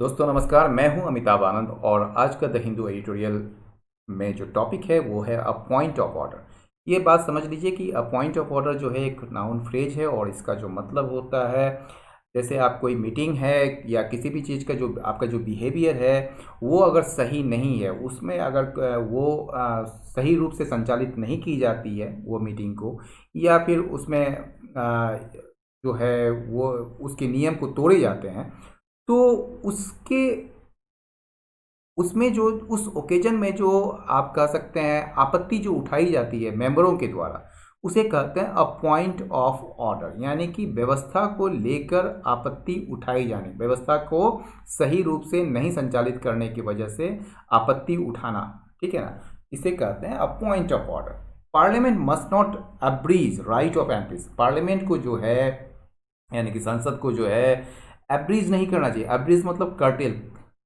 दोस्तों नमस्कार, मैं हूं अमिताभ आनंद और आज का द हिंदू एडिटोरियल में जो टॉपिक है वो है अ पॉइंट ऑफ ऑर्डर। ये बात समझ लीजिए कि अ पॉइंट ऑफ ऑर्डर जो है एक नाउन फ्रेज है और इसका जो मतलब होता है, जैसे आप कोई मीटिंग है या किसी भी चीज़ का जो आपका जो बिहेवियर है वो अगर सही नहीं है, उसमें अगर सही रूप से संचालित नहीं की जाती है वो मीटिंग को, या फिर उसमें जो है वो उसके नियम को तोड़े जाते हैं, तो उसके उसमें जो उस ओकेजन में जो आप कह सकते हैं आपत्ति जो उठाई जाती है मेंबरों के द्वारा, उसे कहते हैं अ पॉइंट ऑफ ऑर्डर। यानी कि व्यवस्था को लेकर आपत्ति उठाई जानी, व्यवस्था को सही रूप से नहीं संचालित करने की वजह से आपत्ति उठाना, ठीक है ना, इसे कहते हैं a point of order. Parliament must not abridge right of MPs. Parliament को जो है, यानी कि संसद को जो है, एब्रीज नहीं करना चाहिए। एब्रीज मतलब कर्टेल,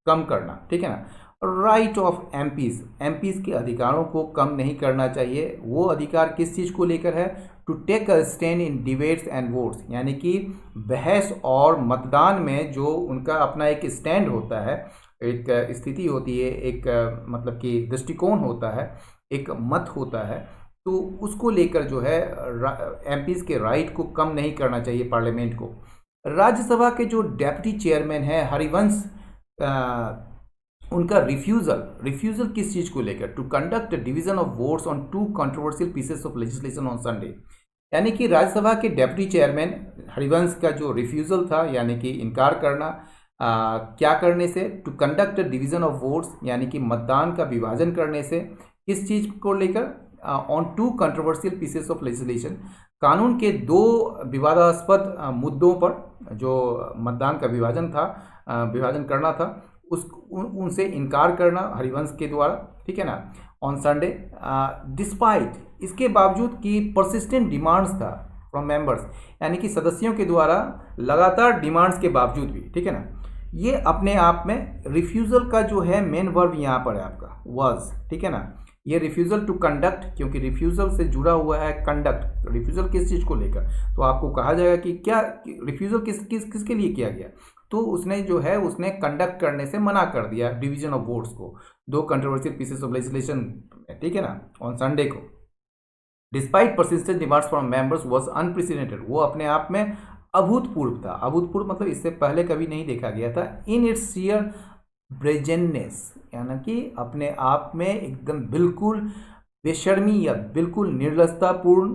कम करना, ठीक है ना। राइट ऑफ एमपीज, एमपीज के अधिकारों को कम नहीं करना चाहिए। वो अधिकार किस चीज़ को लेकर है? To take a stand in debates and votes, यानी कि बहस और मतदान में जो उनका अपना एक स्टैंड होता है, एक स्थिति होती है, एक मतलब कि दृष्टिकोण होता है, एक मत होता है, तो उसको लेकर जो है एमपीज के राइट को कम नहीं करना चाहिए पार्लियामेंट को। राज्यसभा के जो डेप्यूटी चेयरमैन है हरिवंश, उनका रिफ्यूजल किस चीज़ को लेकर? To conduct division of votes on two controversial pieces of legislation on Sunday. यानी कि राज्यसभा के डेप्यूटी चेयरमैन हरिवंश का जो रिफ्यूजल था, यानी कि इनकार करना, क्या करने से? To conduct division of votes, यानी कि मतदान का विभाजन करने से। किस चीज़ को लेकर? On two controversial pieces of legislation, कानून के दो विवादास्पद मुद्दों पर जो मतदान का विभाजन करना था, उनसे इनकार करना हरिवंश के द्वारा, ठीक है ना, ऑन संडे। डिस्पाइट, इसके बावजूद कि परसिस्टेंट डिमांड्स था फ्रॉम मेंबर्स, यानी कि सदस्यों के द्वारा लगातार डिमांड्स के बावजूद भी, ठीक है ना। ये अपने आप में रिफ्यूज़ल का जो है मेन वर्ब यहाँ पर है आपका वाज, ठीक है ना। ये रिफ्यूज़ल टू कंडक्ट, क्योंकि रिफ्यूज़ल से जुड़ा हुआ है कंडक्ट। रिफ्यूज़ल किस चीज़ को लेकर? तो आपको कहा जाएगा कि क्या रिफ्यूज़ल किसके लिए किया गया? तो उसने जो है उसने कंडक्ट करने से मना कर दिया डिवीजन ऑफ वोट्स को दो कंट्रोवर्शियल पीसेस ऑफ लेजिस्लेशन, ठीक है ना, ऑन संडे को। Despite persistent demands from members was unprecedented, वो अपने आप में अभूतपूर्व था। अभूतपूर्व मतलब इससे पहले कभी नहीं देखा गया था। इन इट्स शियर ब्रेजेननेस, यानी कि अपने आप में एकदम बिल्कुल बेशर्मी या बिल्कुल निर्लजतापूर्ण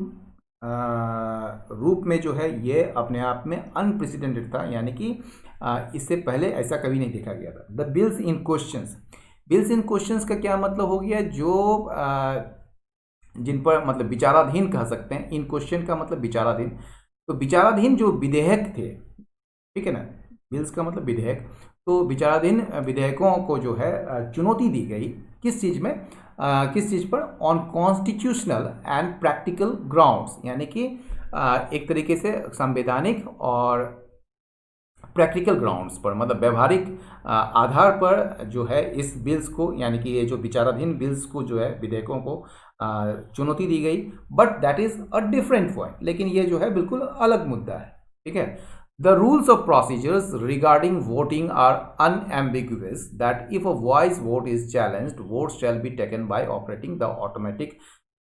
रूप में जो है ये अपने आप में अनप्रेसिडेंटेड था, यानी कि इससे पहले ऐसा कभी नहीं देखा गया था। The bills in questions, bills in questions का क्या मतलब हो गया? जो जिन पर मतलब विचाराधीन कह सकते हैं। इन क्वेश्चन का मतलब विचाराधीन, तो विचाराधीन जो विधेयक थे, ठीक है ना, बिल्स का मतलब विधेयक, तो विचाराधीन विधेयकों को जो है चुनौती दी गई। किस चीज़ में? किस चीज़ पर? On constitutional and practical grounds, यानी कि एक तरीके से संवैधानिक और प्रैक्टिकल ग्राउंड्स पर, मतलब व्यवहारिक आधार पर जो है इस बिल्स को, यानी कि ये जो विचाराधीन बिल्स को जो है विधेयकों को चुनौती दी गई। But that is a different point, लेकिन ये जो है बिल्कुल अलग मुद्दा है, ठीक है। The rules of procedures regarding voting are unambiguous that if a voice vote is challenged vote shall be taken by operating the automatic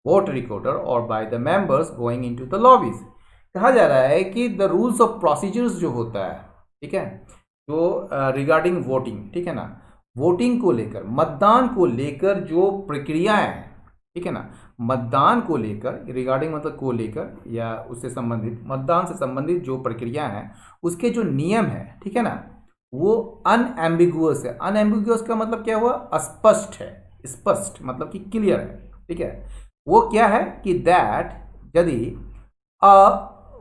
vote recorder और by the members going into the lobbies. कहा जा रहा है कि the rules of procedures जो होता है, ठीक है, जो रिगार्डिंग वोटिंग, ठीक है ना, वोटिंग को लेकर, मतदान को लेकर जो प्रक्रियाएं हैं, ठीक है ना, मतदान को लेकर, रिगार्डिंग मतलब को लेकर या उससे संबंधित, मतदान से संबंधित जो प्रक्रिया हैं उसके जो नियम है, ठीक है ना, वो अनएम्बिगुअस है। अनएम्बिगुअस का मतलब क्या हुआ? अस्पष्ट है। स्पष्ट मतलब कि क्लियर है, ठीक है। वो क्या है कि दैट यदि अ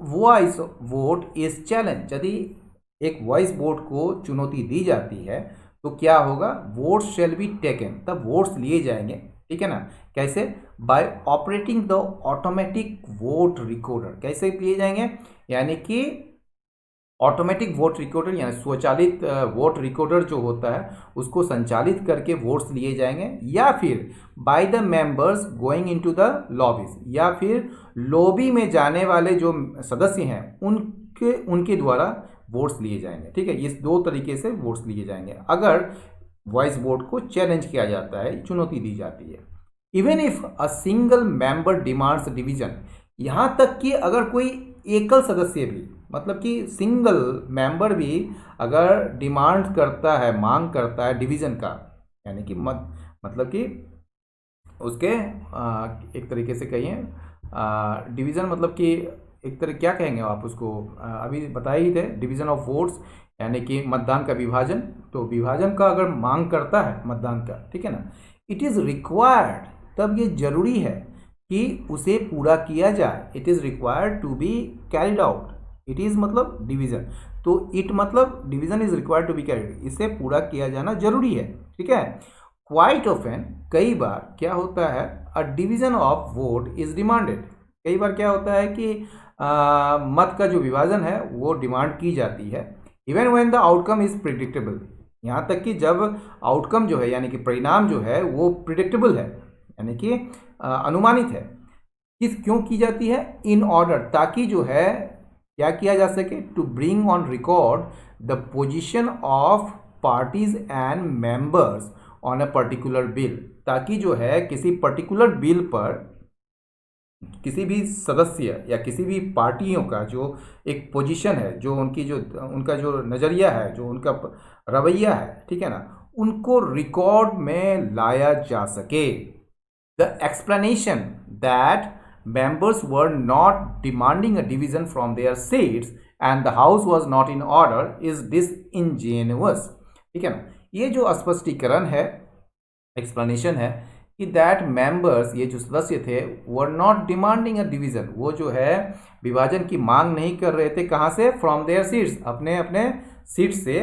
वॉइस वोट इज चैलेंज, यदि एक वॉइस वोट को चुनौती दी जाती है तो क्या होगा? वोट्स शेल बी टेकन, तब वोट्स लिए जाएंगे, ठीक है ना। कैसे? Bye operating the automatic vote recorder. कैसे लिए जाएंगे? यानी कि ऑटोमेटिक वोट रिकॉर्डर, यानी स्वचालित वोट रिकॉर्डर जो होता है उसको संचालित करके वोट्स लिए जाएंगे, या फिर bye the members going into the lobbies, या फिर लॉबी में जाने वाले जो सदस्य हैं उनके द्वारा वोट्स लिए जाएंगे। ठीक है, ये 2 तरीके से वोट्स लिए जाएंगे अगर वॉइस वोट को चैलेंज किया जाता है, चुनौती दी जाती है। Even if a single member demands division, यहाँ तक कि अगर कोई एकल सदस्य भी, मतलब कि सिंगल मेंबर भी अगर डिमांड करता है, मांग करता है डिवीजन का, यानी कि मतलब कि उसके एक तरीके से कहिए डिवीज़न, मतलब कि एक तरह क्या कहेंगे आप उसको, अभी बताए ही थे, डिवीज़न ऑफ वोट्स, यानी कि मतदान का विभाजन। तो विभाजन का अगर मांग करता है मतदान का, ठीक है ना, इट इज़ रिक्वायर्ड, तब ये जरूरी है कि उसे पूरा किया जाए। It is required to be carried out. It is मतलब डिवीज़न, तो इट मतलब division is required to be carried, इसे पूरा किया जाना जरूरी है। ठीक है, क्वाइट ऑफन, कई बार क्या होता है, a division of vote is demanded. कई बार क्या होता है कि मत का जो विभाजन है वो डिमांड की जाती है। Even when the outcome is predictable, यहाँ तक कि जब आउटकम जो है यानी कि परिणाम जो है वो प्रिडिक्टेबल है, यानी कि अनुमानित है। क्यों की जाती है? इन ऑर्डर, ताकि जो है क्या किया जा सके, to bring on record the position of parties and members on a particular bill, ताकि जो है किसी पर्टिकुलर बिल पर किसी भी सदस्य या किसी भी पार्टियों का जो एक पोजीशन है, जो उनकी जो उनका जो नज़रिया है, जो उनका रवैया है, ठीक है ना, उनको रिकॉर्ड में लाया जा सके। The explanation that members were not demanding a division from their seats and the house was not in order is disingenuous। ठीक है ना, ये जो स्पष्टीकरण है, एक्सप्लेनेशन है कि दैट मेंबर्स, ये जो सदस्य थे, were not demanding a division, वो जो है विभाजन की मांग नहीं कर रहे थे। कहाँ से? फ्रॉम देयर सीट्स, अपने अपने सीट से।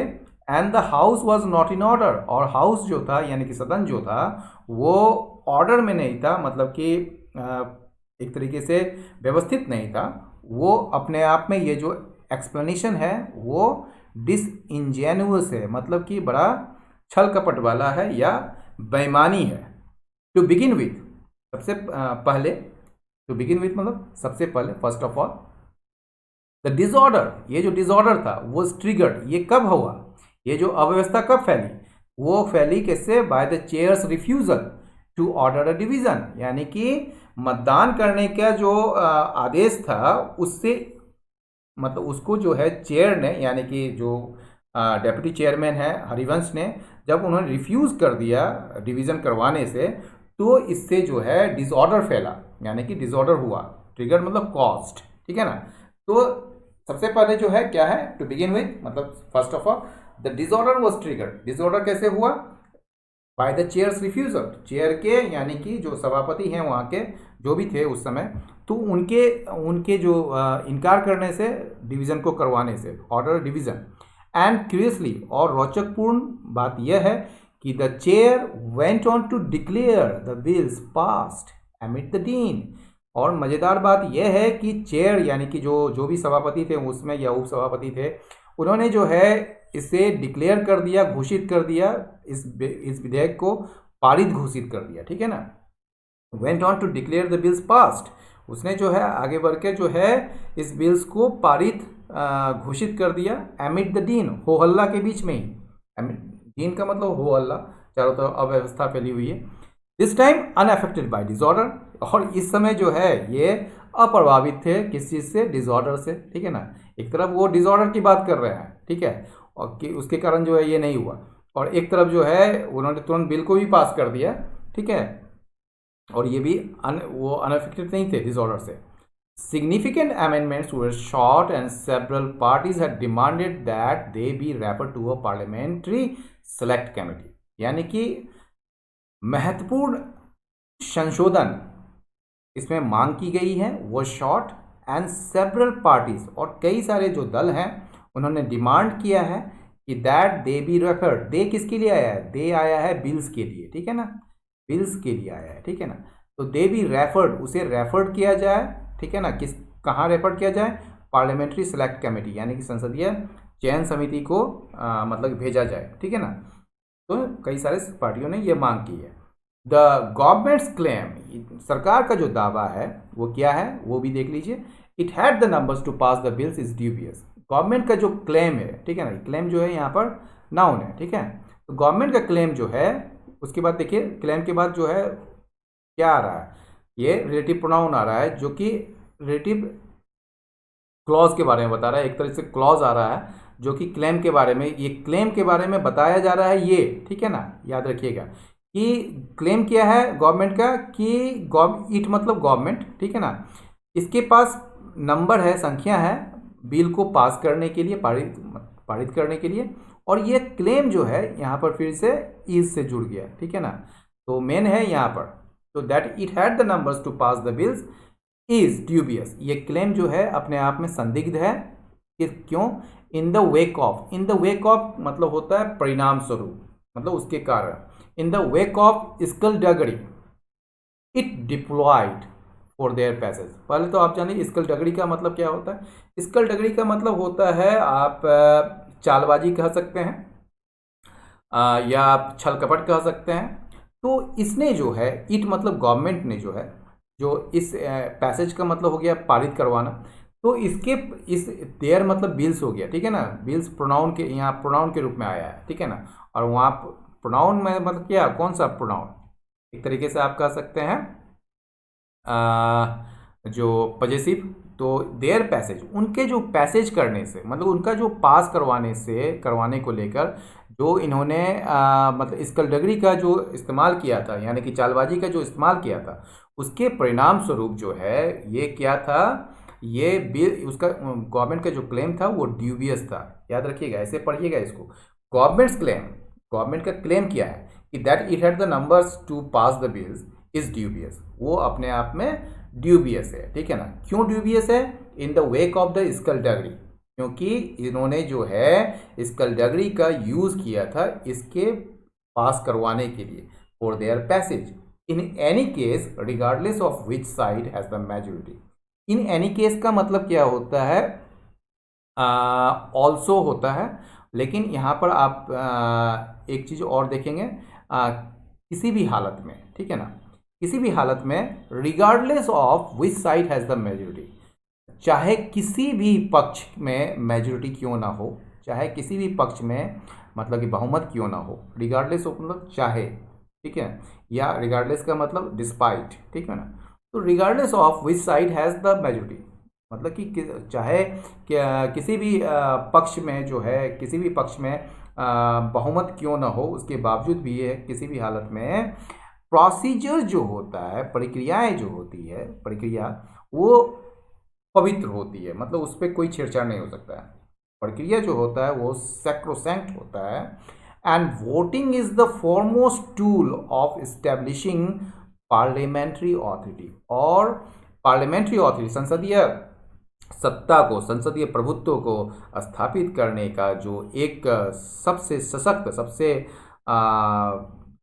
And the house was not in order, और हाउस जो था यानी कि सदन जो था वो ऑर्डर में नहीं था, मतलब कि एक तरीके से व्यवस्थित नहीं था। वो अपने आप में, ये जो एक्सप्लेनेशन है वो डिसइंजेनुअस है, मतलब कि बड़ा छल कपट वाला है या बेईमानी है। टू बिगिन विथ, सबसे पहले, टू बिगिन विथ मतलब सबसे पहले, first of all, the disorder, ये जो डिसऑर्डर था वो ट्रिगर्ड, ये कब हुआ, ये जो अव्यवस्था कब फैली? वो फैली कैसे? By the chair's refusal to order a division, यानी कि मतदान करने का जो आदेश था उससे, मतलब उसको जो है चेयर ने, यानी कि जो डेप्यूटी चेयरमैन है हरिवंश ने, जब उन्होंने रिफ्यूज़ कर दिया डिवीज़न करवाने से, तो इससे जो है डिसऑर्डर फैला, यानी कि डिसऑर्डर हुआ। ट्रिगर मतलब कॉस्ट, ठीक है ना। तो सबसे पहले जो है क्या है, टू बिगिन विथ मतलब first of all the disorder was trigger. Disorder कैसे हुआ? Bye the chair's refusal, chair के यानी कि जो सभापति हैं वहाँ के जो भी थे उस समय, तो उनके जो इनकार करने से, डिवीज़न को करवाने से, ऑर्डर डिवीज़न। एंड क्यूरियसली, और रोचकपूर्ण बात यह है कि the chair went on to declare the bills passed amid the din. और मज़ेदार बात यह है कि चेयर यानी कि जो भी सभापति थे उसमें या उप सभापति थे, उन्होंने जो है इसे डिक्लेयर कर दिया, घोषित कर दिया, इस विधेयक को पारित घोषित कर दिया, ठीक है ना। Went on to declare the bills passed, उसने जो है आगे बढ़ के जो है इस बिल्स को पारित घोषित कर दिया। एमिड द डीन, हो हल्ला के बीच में ही, डीन का मतलब हो हल्ला, चारों तरफ अव्यवस्था फैली हुई है। This time unaffected bye disorder, और इस समय जो है ये अप्रभावित थे किस चीज़ से? डिसऑर्डर से, ठीक है ना। एक तरफ वो डिसऑर्डर की बात कर रहे हैं, ठीक है, और कि उसके कारण जो है ये नहीं हुआ, और एक तरफ जो है उन्होंने तुरंत बिल को भी पास कर दिया, ठीक है, और ये भी वो अनअफेक्टेड नहीं थे डिसऑर्डर से। Significant amendments were sought and several parties had demanded that they be referred to a parliamentary select committee, यानी कि महत्वपूर्ण संशोधन इसमें मांग की गई है, वो शॉर्ट एंड सेवरल पार्टीज, और कई सारे जो दल हैं उन्होंने डिमांड किया है कि दैट दे बी रेफर्ड। दे किसके लिए आया है? दे आया है बिल्स के लिए, ठीक है ना, बिल्स के लिए आया है, ठीक है ना। तो दे बी रेफर्ड, उसे रेफर्ड किया जाए, ठीक है ना, कहाँ रेफर किया जाए? पार्लियामेंट्री सेलेक्ट कमेटी, यानी कि संसदीय चयन समिति को मतलब भेजा जाए, ठीक है ना। तो कई सारे पार्टियों ने ये मांग की है। द गवर्नमेंट्स क्लेम, सरकार का जो दावा है वो क्या है वो भी देख लीजिए। It had the numbers to pass the bills is dubious, government का जो क्लेम है, ठीक है ना, क्लेम जो है यहाँ पर नाउन है, ठीक है। तो गवर्नमेंट का क्लेम जो है, उसके बाद देखिए क्लेम के बाद जो है क्या आ रहा है, ये रिलेटिव प्रोनाउन आ रहा है, जो कि रिलेटिव क्लॉज के बारे में बता रहा है। एक तरह से क्लॉज आ रहा है जो कि क्लेम के बारे में, ये क्लेम के बारे में बताया जा रहा है, ये ठीक है ना, याद रखिएगा कि क्लेम क्या है गवर्नमेंट का, कि इट मतलब गवर्नमेंट, ठीक है ना, इसके पास नंबर है, संख्या है बिल को पास करने के लिए, पारित करने के लिए। और ये क्लेम जो है यहाँ पर फिर से इज से जुड़ गया, ठीक है ना, तो मेन है यहाँ पर। तो that it had the numbers to pass the bills is dubious, ये क्लेम जो है अपने आप में संदिग्ध है। क्यों? In the wake of, in the wake of मतलब होता है परिणाम स्वरूप, मतलब उसके कारण। In the wake of skulduggery it deployed for their passage. पहले तो आप जानिए स्कल्डगरी का मतलब क्या होता है। स्कल्डगरी का मतलब होता है, आप चालबाजी कह सकते हैं, या आप छल कपट कह सकते हैं। तो इसने जो है, इट मतलब गवर्नमेंट ने जो है, जो इस पैसेज का मतलब हो गया पारित करवाना। तो इसके इस देयर मतलब बिल्स हो गया, ठीक है ना, बिल्स प्रोनाउन के, यहाँ प्रोनाउन के रूप में आया है, ठीक है ना। और वहाँ प्रोनाउन में मतलब क्या, कौन सा प्रोनाउन, एक तरीके से आप कह सकते हैं जो पजेसिव। तो देयर पैसेज, उनके जो पैसेज करने से मतलब उनका जो पास करवाने को लेकर जो इन्होंने मतलब स्कल्डगरी का जो इस्तेमाल किया था, यानी कि चालबाजी का जो इस्तेमाल किया था, उसके परिणाम स्वरूप जो है ये क्या था, ये बिल, उसका गवर्नमेंट का जो क्लेम था वो ड्यूबियस था। याद रखिएगा, ऐसे पढ़िएगा इसको। गवर्नमेंट्स क्लेम, गवर्नमेंट का क्लेम किया है कि that it had the numbers to pass the bills is dubious, वो अपने आप में ड्यूबियस है, ठीक है ना। क्यों ड्यूबियस है? In the wake of the skulduggery, क्योंकि इन्होंने जो है स्कल्डगरी का यूज किया था इसके पास करवाने के लिए, for their passage in any case regardless of which side has the majority. In any case का मतलब क्या होता है, ऑल्सो होता है, लेकिन यहाँ पर आप एक चीज़ और देखेंगे, किसी भी हालत में, ठीक है ना, किसी भी हालत में regardless of which side has the majority, चाहे किसी भी पक्ष में मेजोरिटी क्यों ना हो, चाहे किसी भी पक्ष में मतलब कि बहुमत क्यों ना हो, रिगार्डलेस ऑफ मतलब चाहे, ठीक है, या रिगार्डलेस का मतलब डिस्पाइट, ठीक है ना। तो regardless of which side has the majority मतलब कि चाहे किसी भी पक्ष में जो है, किसी भी पक्ष में बहुमत क्यों ना हो, उसके बावजूद भी ये किसी भी हालत में प्रोसीजर जो होता है, प्रक्रियाएं जो होती है, प्रक्रिया वो पवित्र होती है, मतलब उस पर कोई छेड़छाड़ नहीं हो सकता है। प्रक्रिया जो होता है वो सैक्रोसैंक्ट होता है। And voting is the foremost tool of establishing parliamentary authority, और पार्लियामेंट्री ऑथोरिटी संसदीय सत्ता को, संसदीय प्रभुत्व को स्थापित करने का जो एक सबसे सशक्त, सबसे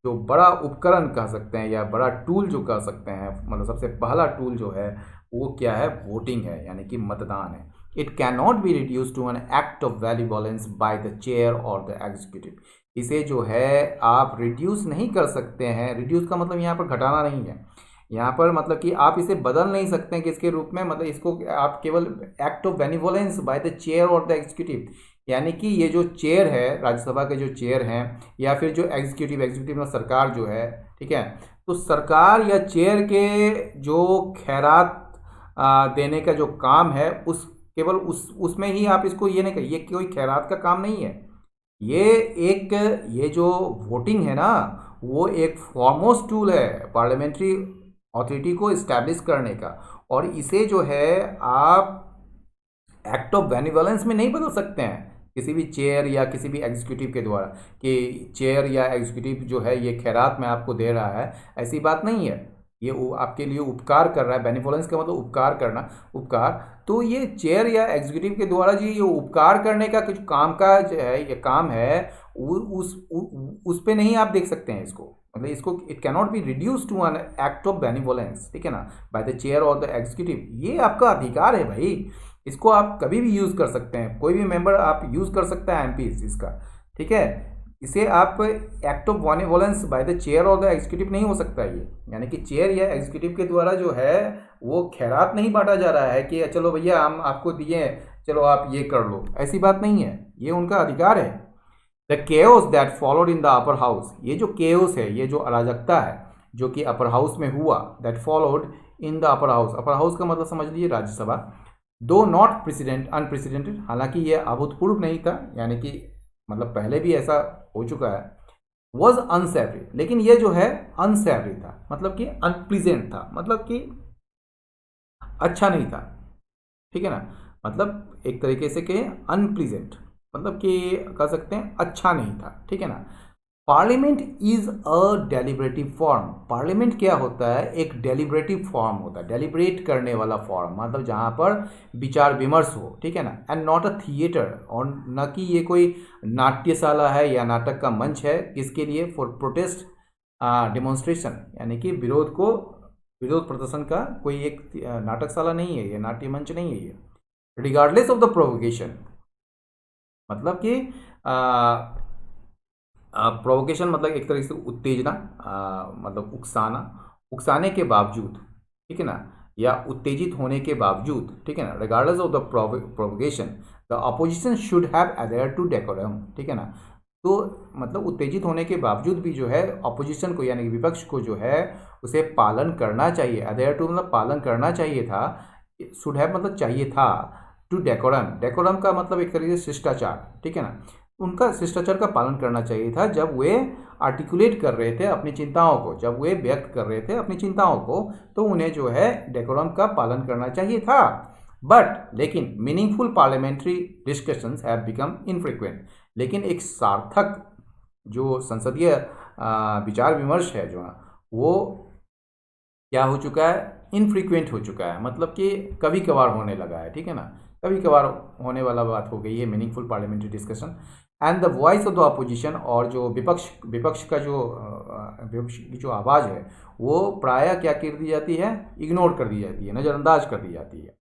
जो बड़ा उपकरण कह सकते हैं या बड़ा टूल जो कह सकते हैं, मतलब सबसे पहला टूल जो है वो क्या है, वोटिंग है, यानी कि मतदान है। It can not be reduce to an act of valuableness by the chair और द एग्जीक्यूटिव। इसे जो है आप रिड्यूस नहीं कर सकते हैं, रिड्यूस का मतलब यहाँ पर घटाना नहीं है, यहाँ पर मतलब कि आप इसे बदल नहीं सकते हैं किसके रूप में, मतलब इसको आप केवल act of benevolence by the chair और द एग्जीक्यूटिव, यानी कि ये जो चेयर है, राज्यसभा के जो चेयर हैं, या फिर जो एग्जीक्यूटिव में सरकार जो है, ठीक है, तो सरकार या चेयर के जो खैरात देने का जो काम है, उस केवल उसमें ही आप इसको ये नहीं करिए, ये कोई खैरात का काम नहीं है, ये जो वोटिंग है ना, वो एक फॉरमोस्ट टूल है पार्लियामेंट्री ऑथोरिटी को इस्टेब्लिश करने का। और इसे जो है आप एक्ट ऑफ बेनिवोलेंस में नहीं बदल सकते हैं किसी भी चेयर या किसी भी एग्जीक्यूटिव के द्वारा, कि चेयर या एग्जीक्यूटिव जो है ये खैरात में आपको दे रहा है, ऐसी बात नहीं है। ये आपके लिए उपकार कर रहा है, बेनिवोलेंस का मतलब उपकार करना, उपकार। तो ये चेयर या एग्जीक्यूटिव के द्वारा जी ये उपकार करने का कुछ काम का जो है, ये काम है, उस पे नहीं आप देख सकते हैं इसको, मतलब इसको it can not be reduce to an act of benevolence, ठीक है ना, बाय द चेयर और द एग्जीक्यूटिव। ये आपका अधिकार है भाई, इसको आप कभी भी यूज़ कर सकते हैं, कोई भी मेंबर आप यूज़ कर सकता है एमपी इसका, ठीक है। इसे आप act of benevolence by the chair और द एग्जीक्यूटिव नहीं हो सकता ये, यानी कि चेयर या एग्जीक्यूटिव के द्वारा जो है वो खैरात नहीं बांटा जा रहा है कि चलो भैया हम आपको दिए चलो आप ये कर लो, ऐसी बात नहीं है, ये उनका अधिकार है। The chaos that followed in the upper house, ये जो केओस है, ये जो अराजकता है जो कि अपर हाउस में हुआ, that followed in the upper house, upper house का मतलब समझ लीजिए राज्यसभा, दो नॉट प्रेसिडेंट अनप्रेसिडेंटेड, हालांकि ये अभूतपूर्व नहीं था, यानी कि मतलब पहले भी ऐसा हो चुका है, वॉज अनसेवरी, लेकिन ये जो है अनसेवरी था, मतलब कि अनप्लीजेंट था, मतलब कि अच्छा नहीं था, ठीक है ना, मतलब एक तरीके से कहें अनप्लीजेंट, मतलब कि कह सकते हैं अच्छा नहीं था, ठीक है ना। Parliament is a deliberative form, parliament क्या होता है, एक डेलिब्रेटिव फॉर्म होता है, डेलिब्रेट करने वाला फॉर्म, मतलब जहाँ पर विचार विमर्श हो, ठीक है ना, एंड नॉट अ थिएटर, और न कि ये कोई नाट्यशाला है या नाटक का मंच है, किसके लिए, फॉर प्रोटेस्ट डिमॉन्स्ट्रेशन, यानी कि विरोध प्रदर्शन का कोई एक नाटकशाला नहीं है, ये नाट्य मंच नहीं है ये। रिगार्डलेस ऑफ द प्रोवोकेशन, मतलब कि प्रोवोकेशन मतलब एक तरीके से उत्तेजना, मतलब उकसाना, उकसाने के बावजूद, ठीक है ना, या उत्तेजित होने के बावजूद, ठीक है ना, regardless of the provocation the opposition should have adhere to decorum, ठीक है ना। तो मतलब उत्तेजित होने के बावजूद भी जो है अपोजिशन को, यानी कि विपक्ष को जो है उसे पालन करना चाहिए, अडेयर टू मतलब पालन करना चाहिए था, शुड हैव मतलब चाहिए था, टू डेकोरम, डेकोरम का मतलब एक तरीके से शिष्टाचार, ठीक है ना, उनका शिष्टाचार का पालन करना चाहिए था जब वे आर्टिकुलेट कर रहे थे अपनी चिंताओं को, जब वे व्यक्त कर रहे थे अपनी चिंताओं को, तो उन्हें जो है डेकोरम का पालन करना चाहिए था। बट लेकिन meaningful parliamentary discussions have become infrequent, लेकिन एक सार्थक जो संसदीय विचार विमर्श है जो वो क्या हो चुका है, इनफ्रीक्वेंट हो चुका है, मतलब कि कभी कभार होने लगा है, ठीक है ना, कभी कभार होने वाला बात हो गई है meaningful parliamentary discussion. And the voice of the opposition, और जो विपक्ष का जो विपक्ष की जो आवाज़ है वो प्रायः क्या कर दी जाती है, इग्नोर कर दी जाती है, नज़रअंदाज कर दी जाती है।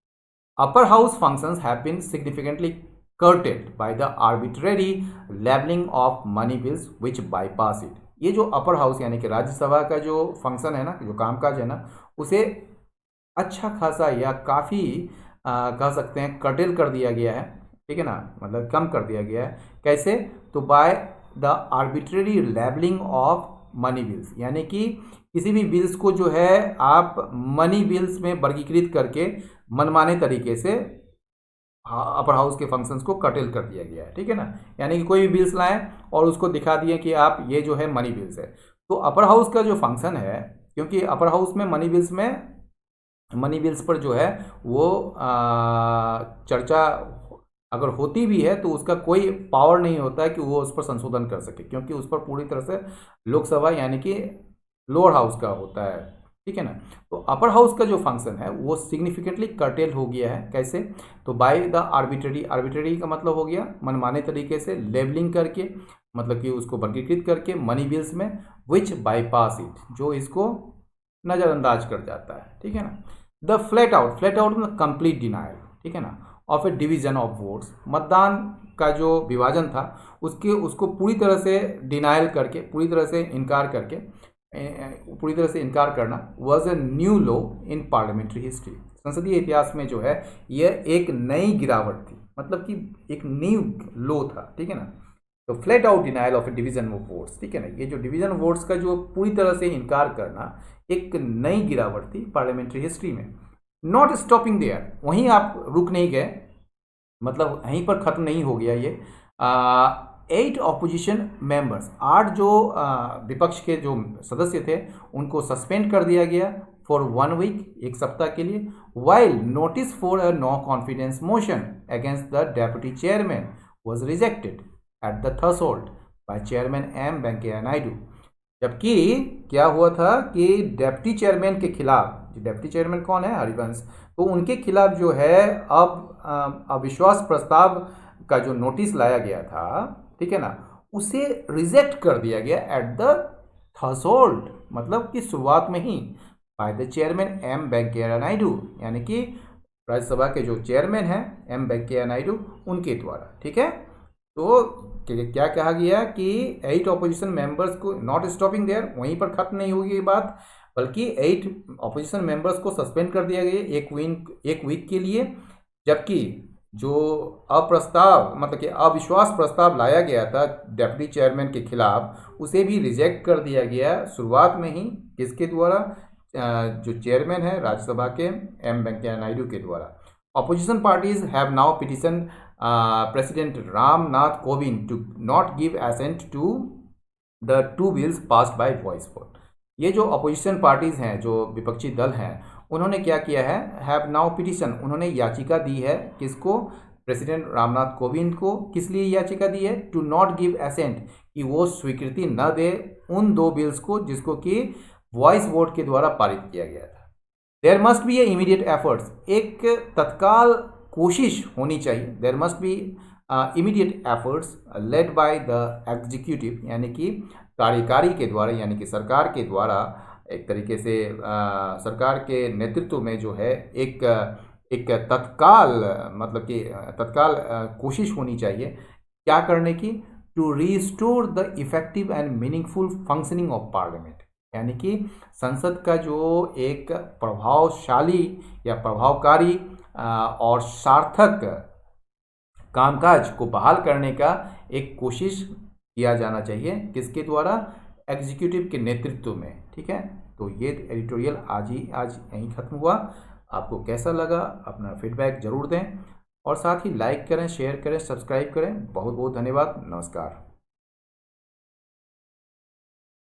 Upper house functions have been significantly curtailed by the arbitrary labeling of money bills which bypass it। ये जो अपर हाउस यानी कि राज्यसभा का जो फंक्शन है ना, जो कामकाज है ना, उसे अच्छा खासा या काफ़ी कह सकते हैं कर्टेल कर दिया गया है, ठीक है ना, मतलब कम कर दिया गया है। कैसे, तो by the arbitrary labelling of money bills, यानी कि किसी भी बिल्स को जो है आप मनी बिल्स में वर्गीकृत करके मनमाने तरीके से अपर हाउस के फंक्शंस को कर्टेल कर दिया गया है, ठीक है ना, यानी कि कोई भी बिल्स लाएं और उसको दिखा दिए कि आप ये जो है मनी बिल्स है। तो अपर हाउस का जो फंक्शन है, क्योंकि अपर हाउस में मनी बिल्स पर जो है वो चर्चा अगर होती भी है तो उसका कोई पावर नहीं होता है कि वो उस पर संशोधन कर सके, क्योंकि उस पर पूरी तरह से लोकसभा यानी कि लोअर हाउस का होता है, ठीक है ना। तो अपर हाउस का जो फंक्शन है वो सिग्निफिकेंटली कर्टेल हो गया है। कैसे, तो बाय द आर्बिट्रेरी का मतलब हो गया मनमाने तरीके से, लेबलिंग करके मतलब कि उसको वर्गीकृत करके मनी बिल्स में, विच बाईपास इट, जो इसको नज़रअंदाज कर जाता है, ठीक है ना। द फ्लैट आउट मतलब कंप्लीट डिनायल, ठीक है ना, of A division of votes, मतदान का जो विभाजन था उसको पूरी तरह से डिनायल करके, पूरी तरह से इनकार करना, was a new law in parliamentary history, संसदीय इतिहास में जो है यह एक नई गिरावट थी, मतलब कि एक न्यू लॉ था, ठीक है ना। तो flat out denial of A division of votes, ठीक है ना, ये जो डिवीजन ऑफ वोट्स का जो पूरी तरह से इनकार करना एक नई गिरावट थी पार्लियामेंट्री हिस्ट्री में। नॉट स्टॉपिंग देयर, वहीं आप रुक नहीं गए, मतलब यहीं पर खत्म नहीं हो गया ये। 8 ऑपोजिशन मेंबर्स, 8 जो विपक्ष के जो सदस्य थे उनको सस्पेंड कर दिया गया फॉर 1 वीक, एक सप्ताह के लिए, while notice for a no confidence motion against the deputy chairman was rejected at the threshold by chairman M Venkaiah Naidu. जबकि क्या हुआ था कि डेप्टी चेयरमैन के खिलाफ, डेप्टी चेयरमैन कौन है, हरिवंश, तो उनके खिलाफ जो है अब अविश्वास प्रस्ताव का जो नोटिस लाया गया था, ठीक है ना, उसे रिजेक्ट कर दिया गया एट द थ्रेशोल्ड, मतलब कि शुरुआत में ही, by the chairman M Venkaiah Naidu, यानी कि राज्यसभा के जो चेयरमैन हैं एम वेंकैया नायडू उनके द्वारा, ठीक है। तो क्या कहा गया कि 8 ऑपोजिशन मेंबर्स को, नॉट स्टॉपिंग देयर, वहीं पर खत्म नहीं होगी ये बात, बल्कि 8 ऑपोजिशन मेंबर्स को सस्पेंड कर दिया गया एक वीक के लिए, जबकि जो अप्रस्ताव मतलब कि अविश्वास प्रस्ताव लाया गया था डेप्यूटी चेयरमैन के खिलाफ, उसे भी रिजेक्ट कर दिया गया शुरुआत में ही। किसके द्वारा? जो चेयरमैन है राज्यसभा के एम वेंकैया नायडू के द्वारा। Opposition parties have now petition President Ramnath Kovind to not give assent to the two bills passed by voice vote. ये जो अपोजिशन पार्टीज हैं, जो विपक्षी दल हैं, उन्होंने क्या किया है? हैव नाउ पिटिशन, उन्होंने याचिका दी है किसको? प्रेसिडेंट रामनाथ कोविंद को। किस लिए याचिका दी है? टू नॉट गिव एसेंट, कि वो स्वीकृति न दे उन दो बिल्स को जिसको कि वॉइस वोट के द्वारा पारित किया गया था। There must be a immediate efforts, एक तत्काल कोशिश होनी चाहिए। There must be immediate efforts led by the executive, यानी कि कार्यकारी के द्वारा, यानी कि सरकार के द्वारा एक तरीके से सरकार के नेतृत्व में जो है एक एक तत्काल मतलब कि तत्काल कोशिश होनी चाहिए। क्या करने की? To restore the effective and meaningful functioning of parliament, यानी कि संसद का जो एक प्रभावशाली या प्रभावकारी और सार्थक कामकाज को बहाल करने का एक कोशिश किया जाना चाहिए। किसके द्वारा? एग्जीक्यूटिव के नेतृत्व में। ठीक है, तो ये एडिटोरियल आज यहीं ख़त्म हुआ। आपको कैसा लगा अपना फीडबैक ज़रूर दें, और साथ ही लाइक करें, शेयर करें, सब्सक्राइब करें। बहुत बहुत धन्यवाद। नमस्कार।